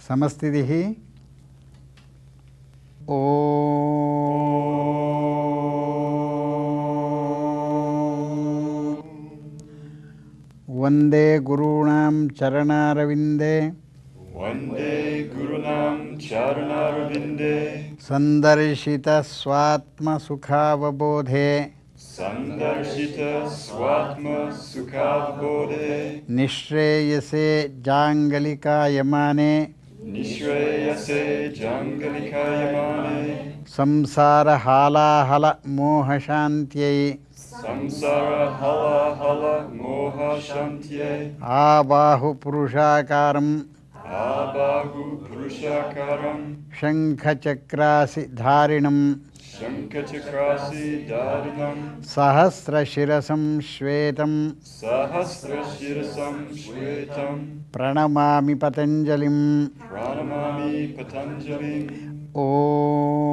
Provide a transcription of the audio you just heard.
ಸಮಸ್ಥಿತಿಃ ವಂದೇ ಗುರುಣಾಂ ಚರಣಾರವಿಂದೇ ಸಂದರ್ಶಿತ ಸ್ವಾತ್ಮಸುಖಾವಬೋಧೆ ನಿಶ್ರೇಯಸೆ ಜಾಂಗಲಿಕಾಯಮಾನೆ ಸಂಸಾರ ಹಾಲಾಹಲ ಮೋಹಶಾಂತ್ಯೈ ಆಬಾಹು ಪುರುಷಾಕಾರಂ ಶಂಖಚಕ್ರಾಸಿ ಧಾರಿಣಂ ಸಹಸ್ರಶಿರಸಂ ಶ್ವೇತಂ ಪ್ರಣಮಾಮಿ ಪತಂಜಲಿಂ. ಓಂ